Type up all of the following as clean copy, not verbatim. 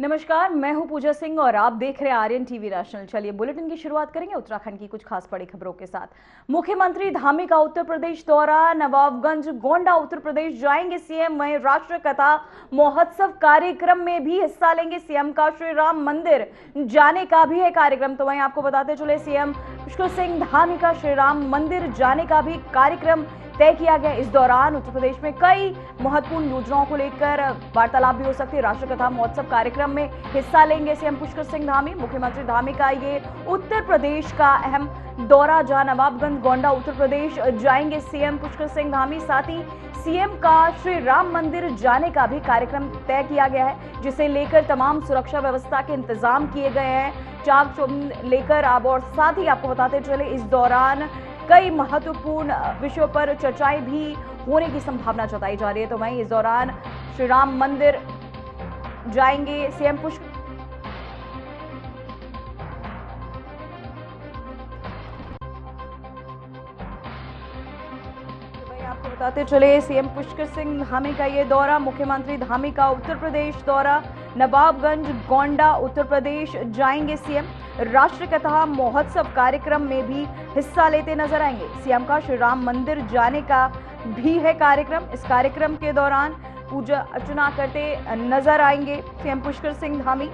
नमस्कार, मैं हूं पूजा सिंह और आप देख रहे हैं आर्यन टीवी नेशनल। चलिए बुलेटिन की शुरुआत करेंगे उत्तराखंड की कुछ खास बड़ी खबरों के साथ। मुख्यमंत्री धामी का उत्तर प्रदेश दौरा, नवाबगंज गोंडा उत्तर प्रदेश जाएंगे सीएम। वहीं राष्ट्र कथा महोत्सव कार्यक्रम में भी हिस्सा लेंगे सीएम का। श्री राम मंदिर जाने का भी है कार्यक्रम। तो वहीं आपको बताते चले सीएम पुष्कर सिंह धामी का श्री राम मंदिर जाने का भी कार्यक्रम तय किया गया। इस दौरान उत्तर प्रदेश में कई महत्वपूर्ण योजनाओं को लेकर वार्तालाप भी हो सकती है। राष्ट्र कथा महोत्सव कार्यक्रम में हिस्सा लेंगे सीएम पुष्कर सिंह धामी। मुख्यमंत्री धामी का ये उत्तर प्रदेश का अहम दौरा, जहां नवाबगंज गोंडा उत्तर प्रदेश जाएंगे सीएम पुष्कर सिंह धामी। साथ ही सीएम का श्री राम मंदिर जाने का भी कार्यक्रम तय किया गया है, जिसे लेकर तमाम सुरक्षा व्यवस्था के इंतजाम किए गए हैं। चाक चौबंद लेकर अब और साथ ही आपको बताते चले इस दौरान कई महत्वपूर्ण विषयों पर चर्चाएं भी होने की संभावना जताई जा रही है। तो वहीं इस दौरान श्री राम मंदिर जाएंगे सीएम पुष्कर। आपको बताते चले सीएम पुष्कर सिंह धामी का ये दौरा, मुख्यमंत्री धामी का उत्तर प्रदेश दौरा, नवाबगंज गोंडा उत्तर प्रदेश जाएंगे सीएम। राष्ट्र कथा महोत्सव कार्यक्रम में भी हिस्सा लेते नजर आएंगे। सीएम का श्री राम मंदिर जाने का भी है कार्यक्रम। इस कार्यक्रम के दौरान पूजा अर्चना करते नजर आएंगे सीएम पुष्कर सिंह धामी।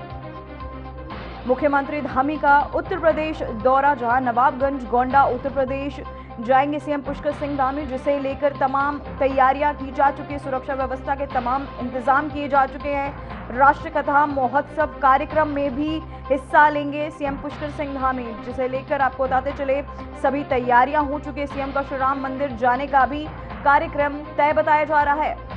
मुख्यमंत्री धामी का उत्तर प्रदेश दौरा, जहां नवाबगंज गोंडा उत्तर प्रदेश जाएंगे सीएम पुष्कर सिंह धामी, जिसे लेकर तमाम तैयारियां की जा चुकी है। सुरक्षा व्यवस्था के तमाम इंतजाम किए जा चुके हैं। राष्ट्र कथा महोत्सव कार्यक्रम में भी हिस्सा लेंगे सीएम पुष्कर सिंह धामी, जिसे लेकर आपको बताते चले सभी तैयारियां हो चुकी है। सीएम का श्री राम मंदिर जाने का भी कार्यक्रम तय बताया जा रहा है।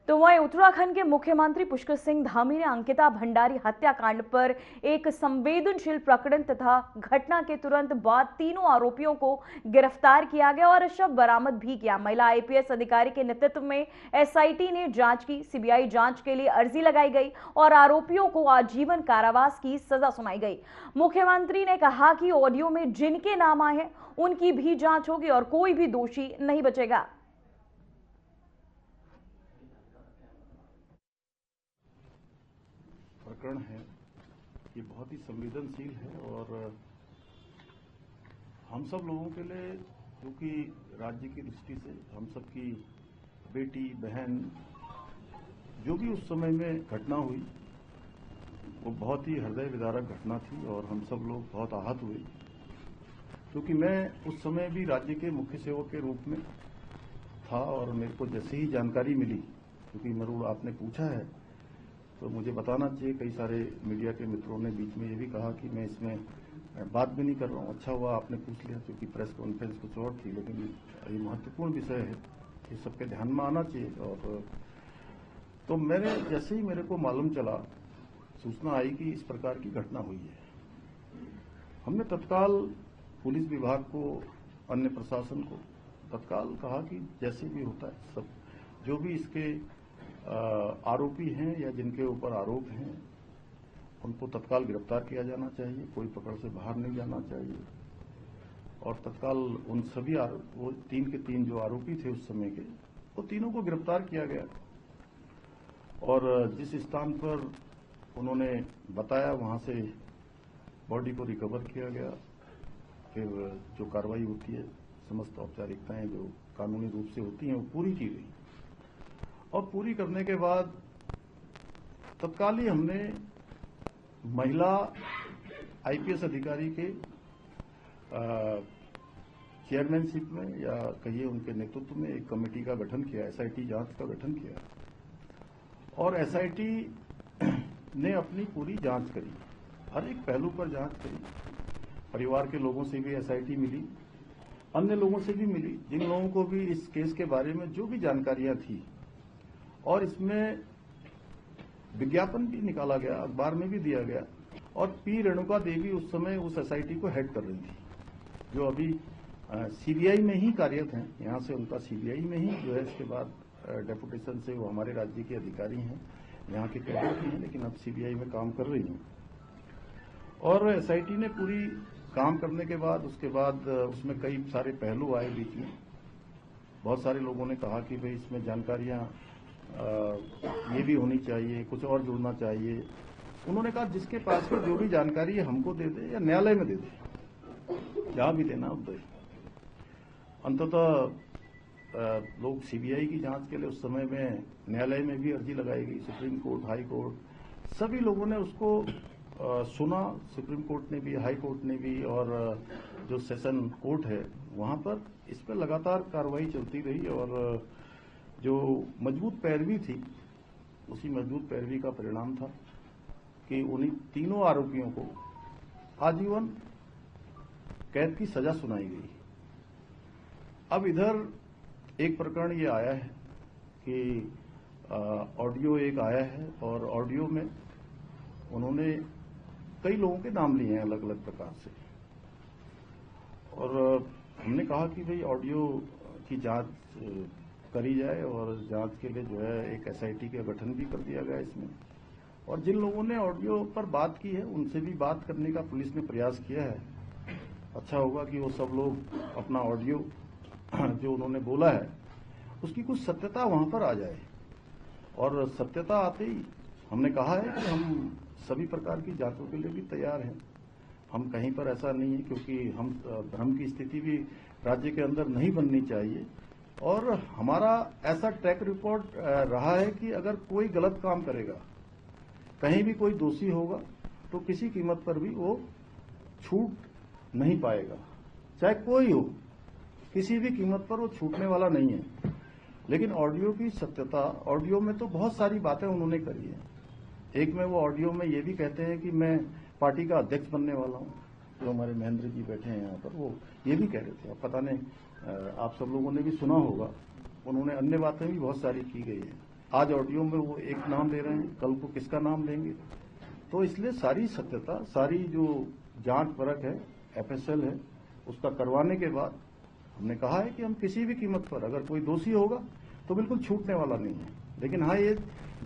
तो वहीं उत्तराखंड के मुख्यमंत्री पुष्कर सिंह धामी ने अंकिता भंडारी हत्याकांड पर एक संवेदनशील प्रकरण तथा घटना के तुरंत बाद तीनों आरोपियों को गिरफ्तार किया गया और शव बरामद भी किया। महिला आईपीएस अधिकारी के नेतृत्व में एसआईटी ने जांच की। सीबीआई जांच के लिए अर्जी लगाई गई और आरोपियों को आजीवन कारावास की सजा सुनाई गई। मुख्यमंत्री ने कहा कि ऑडियो में जिनके नाम आए हैं उनकी भी जांच होगी और कोई भी दोषी नहीं बचेगा। प्रकरण है ये बहुत ही संवेदनशील है और हम सब लोगों के लिए, क्योंकि राज्य की दृष्टि से हम सब की बेटी बहन जो भी उस समय में घटना हुई वो बहुत ही हृदय विदारक घटना थी और हम सब लोग बहुत आहत हुए। क्योंकि मैं उस समय भी राज्य के मुख्य सेवक के रूप में था और मेरे को जैसे ही जानकारी मिली, क्योंकि मरुड़ आपने पूछा है तो मुझे बताना चाहिए, कई सारे मीडिया के मित्रों ने बीच में ये भी कहा कि मैं इसमें बात भी नहीं कर रहा हूँ। अच्छा हुआ आपने पूछ लिया, क्योंकि प्रेस कॉन्फ्रेंस कुछ और थी, लेकिन ये महत्वपूर्ण विषय है, ये सबके ध्यान में आना चाहिए। और तो मैंने जैसे ही मेरे को मालूम चला, सूचना आई कि इस प्रकार की घटना हुई है, हमने तत्काल पुलिस विभाग को, अन्य प्रशासन को तत्काल कहा कि जैसे भी होता है सब जो भी इसके आरोपी हैं या जिनके ऊपर आरोप हैं उनको तत्काल गिरफ्तार किया जाना चाहिए, कोई पकड़ से बाहर नहीं जाना चाहिए। और तत्काल उन सभी वो 3 के 3 जो आरोपी थे उस समय के, वो तीनों को गिरफ्तार किया गया और जिस स्थान पर उन्होंने बताया वहां से बॉडी को रिकवर किया गया। फिर जो कार्रवाई होती है, समस्त औपचारिकताएं जो कानूनी रूप से होती हैं वो पूरी की गई और पूरी करने के बाद तत्काल ही हमने महिला आईपीएस अधिकारी के चेयरमैनशिप में या कहिए उनके नेतृत्व में एक कमेटी का गठन किया, एसआईटी जांच का गठन किया और एसआईटी ने अपनी पूरी जांच करी, हर एक पहलू पर जांच करी। परिवार के लोगों से भी एसआईटी मिली, अन्य लोगों से भी मिली, जिन लोगों को भी इस केस के बारे में जो भी जानकारियां थी, और इसमें विज्ञापन भी निकाला गया, अखबार में भी दिया गया। और पी रेणुका देवी उस समय उस एसआईटी को हेड कर रही थी, जो अभी सीबीआई में ही कार्यरत हैं। यहाँ से उनका सीबीआई में ही जो है, इसके बाद डेपुटेशन से वो हमारे राज्य के अधिकारी हैं, यहाँ के कैडर भी हैं, लेकिन अब सीबीआई में काम कर रही हैं। और एसआईटी ने पूरी काम करने के बाद उसके बाद उसमें कई सारे पहलू आए बीच में बहुत सारे लोगों ने कहा कि भाई इसमें जानकारियां ये भी होनी चाहिए, कुछ और जुड़ना चाहिए। उन्होंने कहा जिसके पास में जो भी जानकारी है हमको दे दे या न्यायालय में दे दे, जहां भी देना दे। अंततः लोग सीबीआई की जांच के लिए उस समय में न्यायालय में भी अर्जी लगाई गई, सुप्रीम कोर्ट, हाई कोर्ट, सभी लोगों ने उसको सुना। सुप्रीम कोर्ट ने भी, हाई कोर्ट ने भी, और जो सेशन कोर्ट है वहां पर इस पर लगातार कार्रवाई चलती रही। और जो मजबूत पैरवी थी, उसी मजबूत पैरवी का परिणाम था कि उन्हीं तीनों आरोपियों को आजीवन कैद की सजा सुनाई गई। अब इधर एक प्रकरण ये आया है कि ऑडियो एक आया है, और ऑडियो में उन्होंने कई लोगों के नाम लिए हैं अलग अलग प्रकार से। और हमने कहा कि भाई ऑडियो की जांच करी जाए, और जांच के लिए जो है एक एसआईटी का गठन भी कर दिया गया इसमें। और जिन लोगों ने ऑडियो पर बात की है उनसे भी बात करने का पुलिस ने प्रयास किया है। अच्छा होगा कि वो सब लोग अपना ऑडियो जो उन्होंने बोला है उसकी कुछ सत्यता वहां पर आ जाए। और सत्यता आते ही हमने कहा है कि हम सभी प्रकार की जांचों के लिए भी तैयार हैं। हम कहीं पर ऐसा नहीं है, क्योंकि हम भ्रम की स्थिति भी राज्य के अंदर नहीं बननी चाहिए। और हमारा ऐसा ट्रैक रिकॉर्ड रहा है कि अगर कोई गलत काम करेगा, कहीं भी कोई दोषी होगा, तो किसी कीमत पर भी वो छूट नहीं पाएगा, चाहे कोई हो, किसी भी कीमत पर वो छूटने वाला नहीं है। लेकिन ऑडियो की सत्यता, ऑडियो में तो बहुत सारी बातें उन्होंने करी है। एक में वो ऑडियो में ये भी कहते हैं कि मैं पार्टी का अध्यक्ष बनने वाला हूं। जो हमारे महेंद्र जी बैठे हैं यहाँ पर, वो ये भी कह रहे थे। अब पता नहीं, आप सब लोगों ने भी सुना होगा, उन्होंने अन्य बातें भी बहुत सारी की गई है। आज ऑडियो में वो एक नाम ले रहे हैं, कल को किसका नाम लेंगे। तो इसलिए सारी सत्यता, सारी जो जांच परख है, एफएसएल है, उसका करवाने के बाद हमने कहा है कि हम किसी भी कीमत पर अगर कोई दोषी होगा तो बिल्कुल छूटने वाला नहीं है। लेकिन हाँ, ये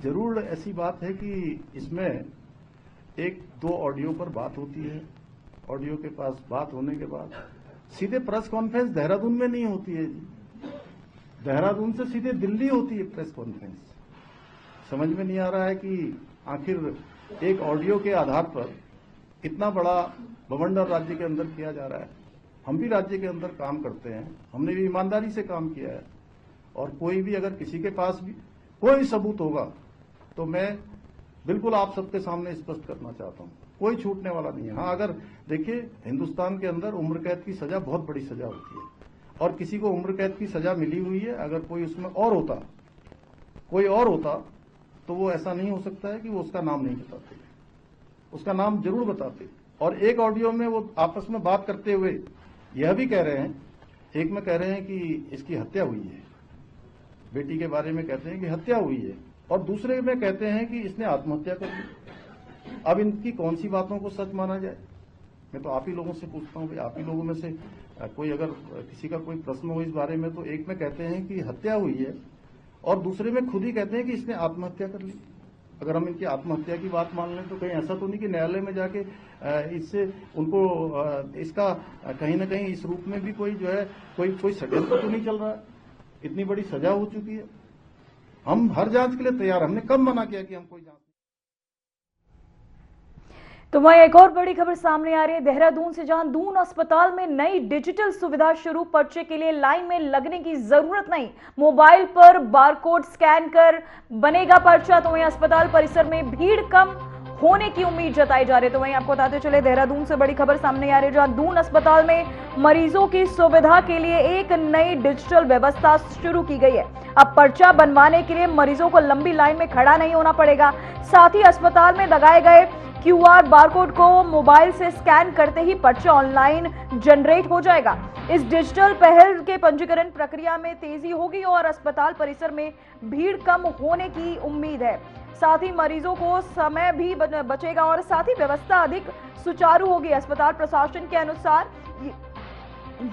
जरूर ऐसी बात है कि इसमें एक दो ऑडियो पर बात होती है। ऑडियो के पास बात होने के बाद सीधे प्रेस कॉन्फ्रेंस देहरादून में नहीं होती है जी, देहरादून से सीधे दिल्ली होती है प्रेस कॉन्फ्रेंस। समझ में नहीं आ रहा है कि आखिर एक ऑडियो के आधार पर इतना बड़ा बवंडर राज्य के अंदर किया जा रहा है। हम भी राज्य के अंदर काम करते हैं, हमने भी ईमानदारी से काम किया है। और कोई भी अगर किसी के पास भी कोई सबूत होगा तो मैं बिल्कुल आप सबके सामने स्पष्ट करना चाहता हूं, कोई छूटने वाला नहीं है। हाँ, अगर देखिए, हिंदुस्तान के अंदर उम्र कैद की सजा बहुत बड़ी सजा होती है, और किसी को उम्र कैद की सजा मिली हुई है, अगर कोई उसमें और होता, कोई और होता, तो वो ऐसा नहीं हो सकता है कि वो उसका नाम नहीं बताते, उसका नाम जरूर बताते। और एक ऑडियो में वो आपस में बात करते हुए यह भी कह रहे हैं, एक में कह रहे हैं कि इसकी हत्या हुई है, बेटी के बारे में कहते हैं कि हत्या हुई है, और दूसरे में कहते हैं कि इसने आत्महत्या कर ली। अब इनकी कौन सी बातों को सच माना जाए? मैं तो आप ही लोगों से पूछता हूं, भाई आप ही लोगों में से कोई अगर किसी का कोई प्रश्न हो इस बारे में, तो एक में कहते हैं कि हत्या हुई है और दूसरे में खुद ही कहते हैं कि इसने आत्महत्या कर ली। अगर हम इनकी आत्महत्या की बात मान लें तो कहीं ऐसा तो नहीं कि न्यायालय में जाके इससे उनको इसका कहीं ना कहीं इस रूप में भी कोई जो है कोई षड्यंत्र तो नहीं चल रहा है? इतनी बड़ी सजा हो चुकी है, हम हर जांच के लिए तैयार। हमने कब मना किया कि हम कोई जांच। तो वहीं एक और बड़ी खबर सामने आ रही है देहरादून से, जहां दून अस्पताल में नई डिजिटल सुविधा शुरू। पर्चे के लिए लाइन में लगने की जरूरत नहीं, मोबाइल पर बारकोड स्कैन कर बनेगा पर्चा। तो वहीं अस्पताल परिसर में भीड़ कम होने की उम्मीद जताई जा रही है। तो वहीं आपको बताते चले, देहरादून से बड़ी खबर सामने आ रही है, जहां दून अस्पताल में मरीजों की सुविधा के लिए एक नई डिजिटल व्यवस्था शुरू की गई है। अब पर्चा बनवाने के लिए मरीजों को लंबी लाइन में खड़ा नहीं होना पड़ेगा। साथ ही अस्पताल में लगाए गए QR बारकोड को मोबाइल से स्कैन करते ही पर्चा ऑनलाइन जनरेट हो जाएगा। इस डिजिटल पहल के पंजीकरण प्रक्रिया में तेजी होगी और अस्पताल परिसर में भीड़ कम होने की उम्मीद है। साथ ही मरीजों को समय भी बचेगा और साथ ही व्यवस्था अधिक सुचारू होगी। अस्पताल प्रशासन के अनुसार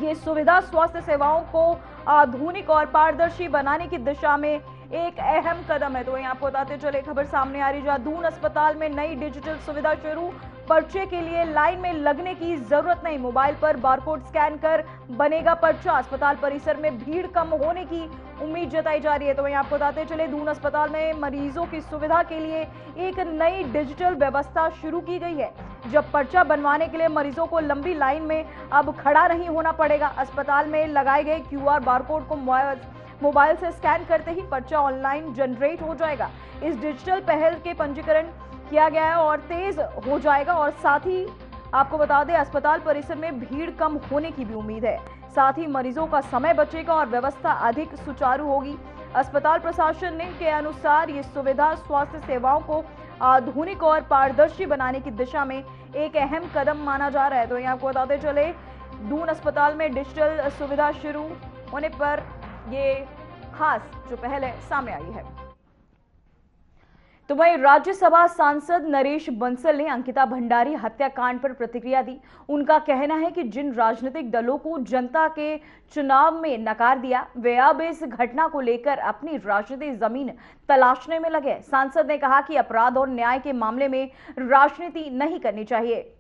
ये सुविधा स्वास्थ्य सेवाओं को आधुनिक और पारदर्शी बनाने की दिशा में एक अहम कदम है। तो वहीं आपको बताते चले, खबर सामने आ रही, जहां दून अस्पताल में नई डिजिटल सुविधा शुरू। पर्चे के लिए लाइन में लगने की जरूरत नहीं, मोबाइल पर बारकोड स्कैन कर बनेगा पर्चा। अस्पताल परिसर में भीड़ कम होने की उम्मीद जताई जा रही है। तो वहीं आपको बताते चले, दून अस्पताल में मरीजों की सुविधा के लिए एक नई डिजिटल व्यवस्था शुरू की गई है। जब पर्चा बनवाने के लिए मरीजों को लंबी लाइन में अब खड़ा नहीं होना पड़ेगा। अस्पताल में लगाए गए QR बारकोड को मोबाइल से स्कैन करते ही पर्चा ऑनलाइन जनरेट हो जाएगा। इस डिजिटल पहल के पंजीकरण किया गया है और तेज हो जाएगा। और साथ ही आपको बता दें, अस्पताल परिसर में भीड़ कम होने की भी उम्मीद है। साथ ही मरीजों का समय बचेगा और व्यवस्था अधिक सुचारू होगी। अस्पताल प्रशासन ने के अनुसार ये सुविधा स्वास्थ्य सेवाओं को आधुनिक और पारदर्शी बनाने की दिशा में एक अहम कदम माना जा रहा है। तो यहाँ आपको बताते चले, दून अस्पताल में डिजिटल सुविधा शुरू होने पर ये खास जो पहल है सामने आई है। तो वहीं राज्यसभा सांसद नरेश बंसल ने अंकिता भंडारी हत्याकांड पर प्रतिक्रिया दी। उनका कहना है कि जिन राजनीतिक दलों को जनता के चुनाव में नकार दिया, वे अब इस घटना को लेकर अपनी राजनीतिक जमीन तलाशने में लगे। सांसद ने कहा कि अपराध और न्याय के मामले में राजनीति नहीं करनी चाहिए।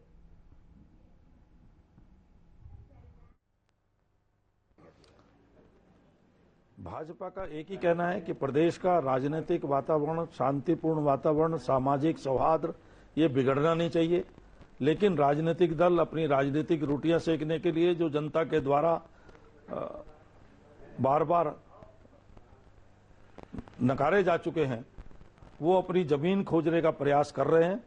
भाजपा का एक ही कहना है कि प्रदेश का राजनीतिक वातावरण, शांतिपूर्ण वातावरण, सामाजिक सौहार्द ये बिगड़ना नहीं चाहिए। लेकिन राजनीतिक दल अपनी राजनीतिक रोटियां सेकने के लिए जो जनता के द्वारा बार बार नकारे जा चुके हैं, वो अपनी जमीन खोजने का प्रयास कर रहे हैं।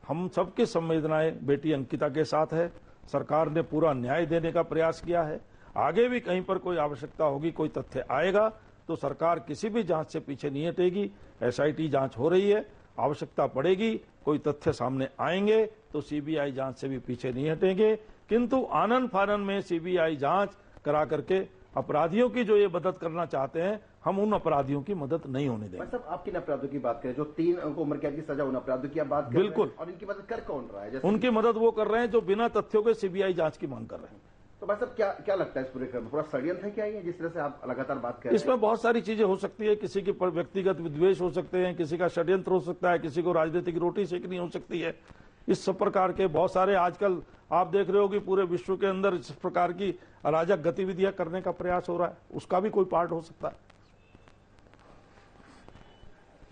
हम सबकी संवेदनाएं बेटी अंकिता के साथ है। सरकार ने पूरा न्याय देने का प्रयास किया है। आगे भी कहीं पर कोई आवश्यकता होगी, कोई तथ्य आएगा तो सरकार किसी भी जांच से पीछे नहीं हटेगी। SIT जांच हो रही है, आवश्यकता पड़ेगी, कोई तथ्य सामने आएंगे तो CBI जांच से भी पीछे नहीं हटेंगे। किंतु आनन फानन में CBI जांच करा करके अपराधियों की जो ये मदद करना चाहते हैं, हम उन अपराधियों की मदद नहीं होने देंगे। मतलब आप किन अपराधों की बात करें? जो 3 अंक उम्र कैद की सजा, उन अपराधों की आप बात कर बिल्कुल। रहे हैं? और इनकी मदद कर कौन रहा है? जैसे उनकी मदद वो कर रहे हैं जो बिना तथ्यों के CBI जांच की मांग कर रहे हैं। तो भाई साहब, क्या लगता है इस पूरे क्रम में पूरा षड्यंत्र है क्या ये, जिस तरह से आप लगातार बात कर रहे हैं? इसमें बहुत सारी चीजें हो सकती है। किसी की व्यक्तिगत विद्वेष हो सकते हैं, किसी का षड्यंत्र हो सकता है, किसी को राजनीतिक रोटी सेकनी हो सकती है। इस सब प्रकार के बहुत सारे आजकल आप देख रहे हो कि पूरे विश्व के अंदर इस प्रकार की अराजक गतिविधियां करने का प्रयास हो रहा है, उसका भी कोई पार्ट हो सकता है।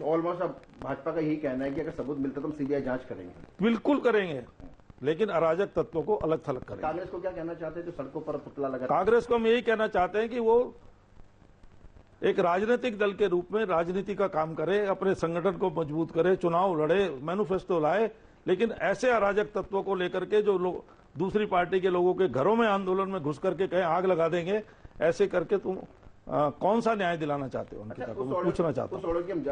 ऑलमोस्ट अब भाजपा का यही कहना है कि अगर सबूत मिलता तो हम CBI जांच करेंगे। बिल्कुल करेंगे, लेकिन अराजक तत्वों को अलग थलग करेंगे। कांग्रेस को क्या कहना चाहते हैं जो सड़कों पर पुतला लगा? कांग्रेस को हम यही कहना चाहते हैं कि वो एक राजनीतिक दल के रूप में राजनीति का काम करे, अपने संगठन को मजबूत करे, चुनाव लड़े, मैनिफेस्टो लाए। लेकिन ऐसे अराजक तत्वों को लेकर के जो लोग दूसरी पार्टी के लोगों के घरों में आंदोलन में घुस करके कहीं आग लगा देंगे, ऐसे करके तुम कौन सा न्याय दिलाना चाहते हो? अच्छा, को मैं पूछना चाहता हूँ। उस ऑर्डर की हम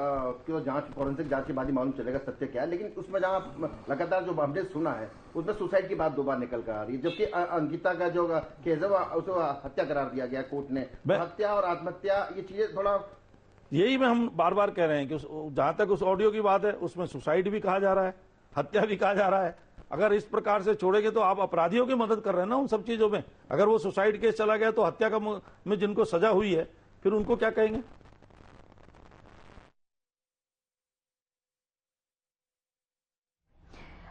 जांच, फॉरेंसिक जांच के बाद ही मालूम चलेगा सत्य क्या है। लेकिन उसमें जहां लगातार जो अपडेट सुना है, उसमें सुसाइड की बात 2 बार निकल कर आ रही है, जबकि अंकिता का जो केस है उसको हत्या करार दिया गया कोर्ट ने। हत्या और आत्महत्या, ये चीजें थोड़ा यही में हम बार बार कह रहे हैं कि जहां तक उस ऑडियो की बात है, उसमें सुसाइड भी कहा जा रहा है, हत्या भी कहा जा रहा है। अगर इस प्रकार से छोड़ेंगे तो आप अपराधियों की मदद कर रहे हैं ना उन सब चीजों में। अगर वो सुसाइड केस चला गया तो हत्या का में जिनको सजा हुई है, फिर उनको क्या कहेंगे?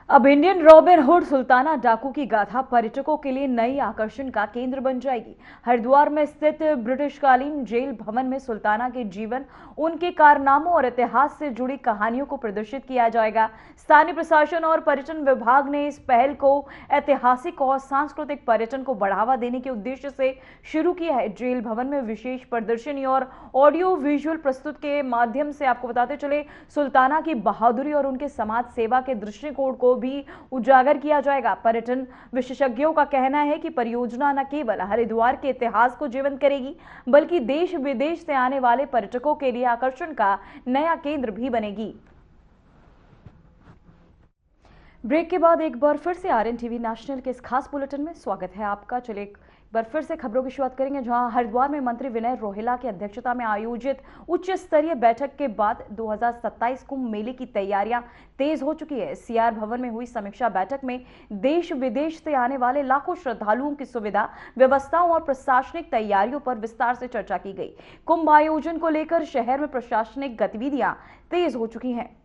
अब इंडियन रॉबिनहुड सुल्ताना डाकू की गाथा पर्यटकों के लिए नई आकर्षण का केंद्र बन जाएगी। हरिद्वार में स्थित ब्रिटिशकालीन जेल भवन में सुल्ताना के जीवन, उनके कारनामों और इतिहास से जुड़ी कहानियों को प्रदर्शित किया जाएगा। स्थानीय प्रशासन और पर्यटन विभाग ने इस पहल को ऐतिहासिक और सांस्कृतिक पर्यटन को बढ़ावा देने के उद्देश्य से शुरू किया है। जेल भवन में विशेष प्रदर्शनी और ऑडियो विजुअल प्रस्तुत के माध्यम से आपको बताते चले, सुल्ताना की बहादुरी और उनके समाज सेवा के दृष्टिकोण को भी उजागर किया जाएगा। पर्यटन विशेषज्ञों का कहना है कि परियोजना न केवल हरिद्वार के इतिहास को जीवंत करेगी, बल्कि देश विदेश से आने वाले पर्यटकों के लिए आकर्षण का नया केंद्र भी बनेगी। ब्रेक के बाद एक बार फिर से RN TV नेशनल के इस खास बुलेटिन में स्वागत है आपका। चलिए एक बार फिर से खबरों की शुरुआत करेंगे, जहां हरिद्वार में मंत्री विनय रोहेला की अध्यक्षता में आयोजित उच्च स्तरीय बैठक के बाद 2027 कुंभ मेले की तैयारियां तेज हो चुकी है। CR भवन में हुई समीक्षा बैठक में देश विदेश से आने वाले लाखों श्रद्धालुओं की सुविधा, व्यवस्थाओं और प्रशासनिक तैयारियों पर विस्तार से चर्चा की गई। कुंभ आयोजन को लेकर शहर में प्रशासनिक गतिविधियां तेज हो चुकी हैं।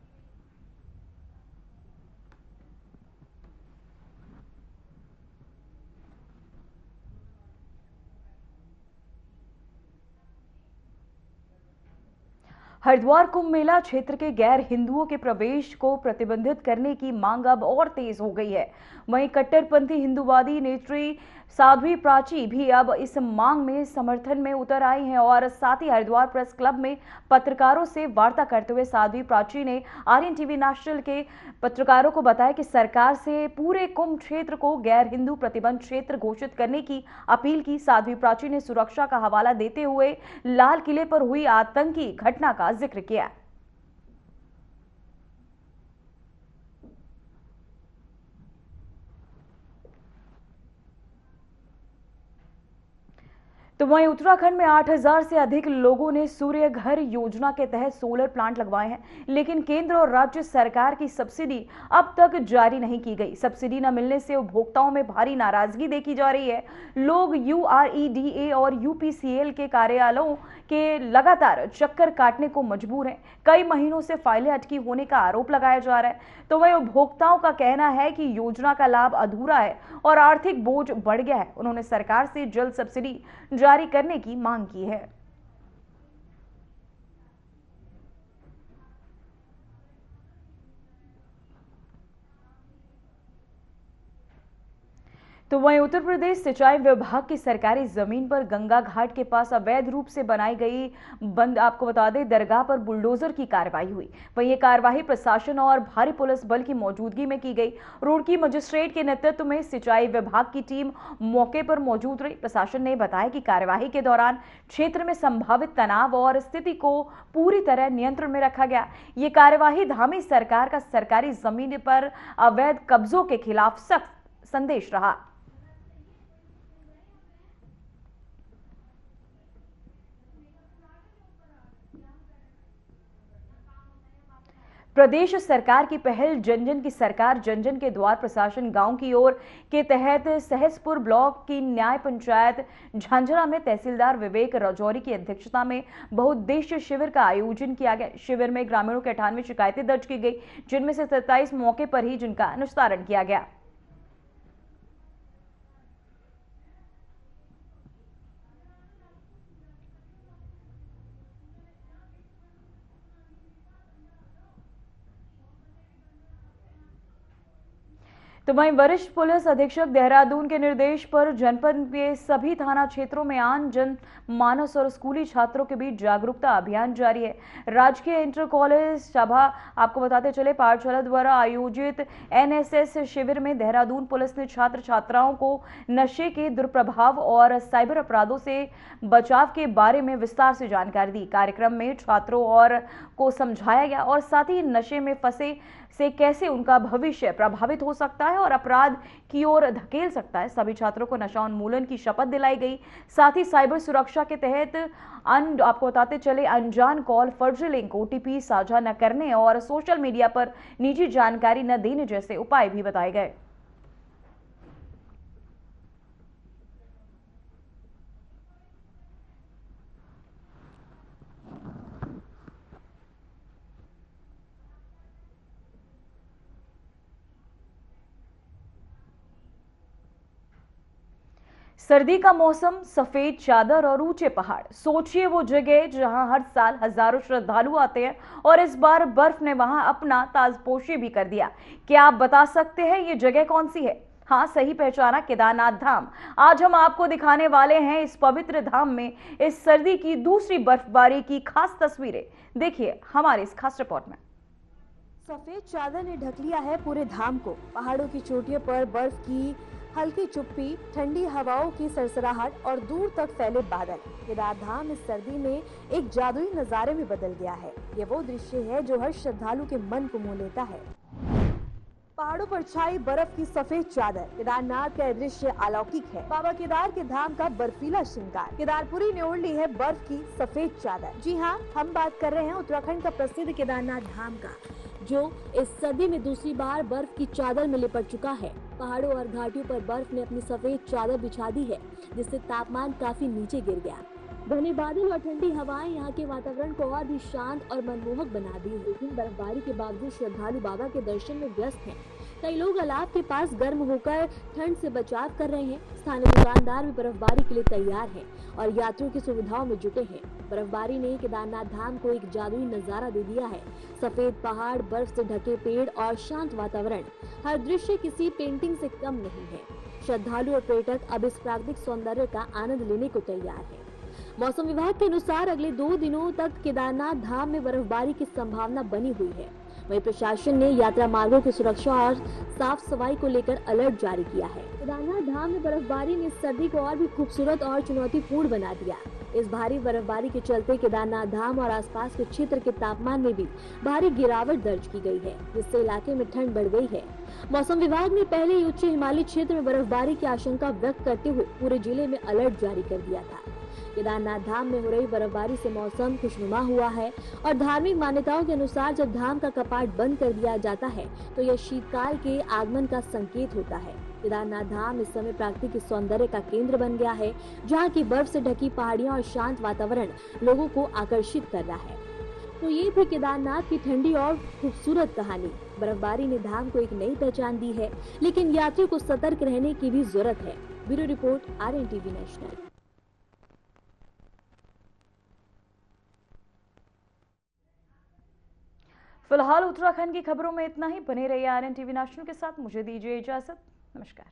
हरिद्वार कुंभ मेला क्षेत्र के गैर हिंदुओं के प्रवेश को प्रतिबंधित करने की मांग अब और तेज हो गई है। वहीं कट्टरपंथी हिंदूवादी नेत्री साध्वी प्राची भी अब इस मांग में समर्थन में उतर आई हैं और साथ ही हरिद्वार प्रेस क्लब में पत्रकारों से वार्ता करते हुए साध्वी प्राची ने आर्यन टीवी नेशनल के पत्रकारों को बताया कि सरकार से पूरे कुंभ क्षेत्र को गैर हिंदू प्रतिबंध क्षेत्र घोषित करने की अपील की। साध्वी प्राची ने सुरक्षा का हवाला देते हुए लाल किले पर हुई आतंकी घटना का जिक्र किया। तो वहीं उत्तराखंड में 8000 से अधिक लोगों ने सूर्य घर योजना के तहत सोलर प्लांट लगवाए हैं, लेकिन केंद्र और राज्य सरकार की सब्सिडी अब तक जारी नहीं की गई। सब्सिडी न मिलने से उपभोक्ताओं में भारी नाराजगी देखी जा रही है। लोग UREDA और UPCL के कार्यालयों के लगातार चक्कर काटने को मजबूर हैं। कई महीनों से फाइलें अटकी होने का आरोप लगाया जा रहा है। तो वहीं उपभोक्ताओं का कहना है कि योजना का लाभ अधूरा है और आर्थिक बोझ बढ़ गया है। उन्होंने सरकार से जल्द सब्सिडी जारी करने की मांग की है। तो वहीं उत्तर प्रदेश सिंचाई विभाग की सरकारी जमीन पर गंगा घाट के पास अवैध रूप से बनाई गई बंद आपको बता दें दरगाह पर बुलडोजर की कार्रवाई हुई। वहीं ये कार्रवाई प्रशासन और भारी पुलिस बल की मौजूदगी में की गई। रुड़की मजिस्ट्रेट के नेतृत्व में सिंचाई विभाग की टीम मौके पर मौजूद रही। प्रशासन ने बताया कि कार्यवाही के दौरान क्षेत्र में संभावित तनाव और स्थिति को पूरी तरह नियंत्रण में रखा गया। ये कार्यवाही धामी सरकार का सरकारी जमीन पर अवैध कब्जों के खिलाफ सख्त संदेश रहा। प्रदेश सरकार की पहल जन जन की सरकार जन जन के द्वार प्रशासन गांव की ओर के तहत सहसपुर ब्लॉक की न्याय पंचायत झांझरा में तहसीलदार विवेक राजौरी की अध्यक्षता में बहुउद्देश्य शिविर का आयोजन किया गया। शिविर में ग्रामीणों की 98 शिकायतें दर्ज की गई, जिनमें से 27 मौके पर ही जिनका निस्तारण किया गया। तो वहीं वरिष्ठ पुलिस अधीक्षक देहरादून के निर्देश पर जनपद के सभी थाना क्षेत्रों में आम जन मानस और स्कूली छात्रों के बीच जागरूकता अभियान जारी है। राजकीय इंटर कॉलेज सभा आपको बताते चले पाठशाला द्वारा आयोजित NSS शिविर में देहरादून पुलिस ने छात्र छात्राओं को नशे के दुष्प्रभाव और साइबर अपराधों से बचाव के बारे में विस्तार से जानकारी दी। कार्यक्रम में छात्रों और को समझाया गया और साथ ही नशे में फंसे से कैसे उनका भविष्य प्रभावित हो सकता है और अपराध की ओर धकेल सकता है। सभी छात्रों को नशा उन्मूलन की शपथ दिलाई गई। साथ ही साइबर सुरक्षा के तहत आपको बताते चले अनजान कॉल, फर्जी लिंक, OTP साझा न करने और सोशल मीडिया पर निजी जानकारी न देने जैसे उपाय भी बताए गए। सर्दी का मौसम, सफेद चादर और ऊंचे पहाड़। सोचिए वो जगह जहां हर साल हजारों श्रद्धालु आते हैं और इस बार बर्फ ने वहां अपना ताजपोशी भी कर दिया। क्या आप बता सकते हैं ये जगह कौन सी है? हाँ, सही पहचाना, केदारनाथ धाम। आज हम आपको दिखाने वाले हैं इस पवित्र धाम में इस सर्दी की दूसरी बर्फबारी की खास तस्वीरें। देखिए हमारे इस खास रिपोर्ट में। सफेद चादर ने ढक लिया है पूरे धाम को। पहाड़ों की चोटियों पर बर्फ की हल्की चुप्पी, ठंडी हवाओं की सरसराहट और दूर तक फैले बादल। केदार धाम इस सर्दी में एक जादुई नजारे में बदल गया है। ये वो दृश्य है जो हर श्रद्धालु के मन को मोह लेता है। पहाड़ों पर छाई बर्फ की सफेद चादर। केदारनाथ का दृश्य अलौकिक है। बाबा केदार के धाम का बर्फीला श्रृंगार। केदारपुरी ने ओढ़ ली है बर्फ की सफेद चादर। जी हाँ, हम बात कर रहे हैं उत्तराखंड का प्रसिद्ध केदारनाथ धाम का, जो इस सर्दी में दूसरी बार बर्फ की चादर में लिपट चुका है। पहाड़ों और घाटियों पर बर्फ ने अपनी सफेद चादर बिछा दी है, जिससे तापमान काफी नीचे गिर गया। घने बादल और ठंडी हवाएं यहाँ के वातावरण को और भी शांत और मनमोहक बना दी। लेकिन बर्फबारी के बावजूद श्रद्धालु बाबा के दर्शन में व्यस्त हैं। कई लोग अलाव के पास गर्म होकर ठंड से बचाव कर रहे हैं। स्थानीय दुकानदार भी बर्फबारी के लिए तैयार हैं और यात्रियों की सुविधाओं में जुटे हैं। बर्फबारी ने केदारनाथ धाम को एक जादुई नजारा दे दिया है। सफेद पहाड़, बर्फ से ढके पेड़ और शांत वातावरण, हर दृश्य किसी पेंटिंग से कम नहीं है। श्रद्धालु और पर्यटक अब इस प्राकृतिक सौंदर्य का आनंद लेने को तैयार है। मौसम विभाग के अनुसार अगले 2 दिनों तक केदारनाथ धाम में बर्फबारी की संभावना बनी हुई है। वहीं प्रशासन ने यात्रा मार्गों की सुरक्षा और साफ सफाई को लेकर अलर्ट जारी किया है। केदारनाथ धाम में बर्फबारी ने सर्दी को और भी खूबसूरत और चुनौतीपूर्ण बना दिया। इस भारी बर्फबारी के चलते केदारनाथ धाम और आसपास के क्षेत्र के तापमान में भी भारी गिरावट दर्ज की गई है, जिससे इलाके में ठंड बढ़ गई है। मौसम विभाग ने पहले ही उच्च हिमालयी क्षेत्र में बर्फबारी की आशंका व्यक्त करते हुए पूरे जिले में अलर्ट जारी कर दिया था। केदारनाथ धाम में हो रही बर्फबारी से मौसम खुशनुमा हुआ है और धार्मिक मान्यताओं के अनुसार जब धाम का कपाट बंद कर दिया जाता है तो यह शीतकाल के आगमन का संकेत होता है। केदारनाथ धाम इस समय प्राकृतिक सौंदर्य का केंद्र बन गया है, जहाँ की बर्फ से ढकी पहाड़ियाँ और शांत वातावरण लोगों को आकर्षित कर रहा है। तो ये थी केदारनाथ की ठंडी और खूबसूरत कहानी। बर्फबारी ने धाम को एक नई पहचान दी है, लेकिन यात्रियों को सतर्क रहने की भी जरूरत है। Bureau report, RNTV national. फिलहाल उत्तराखंड की खबरों में इतना ही। बने रहिए RNTV नेशनल के साथ। मुझे दीजिए इजाजत। नमस्कार।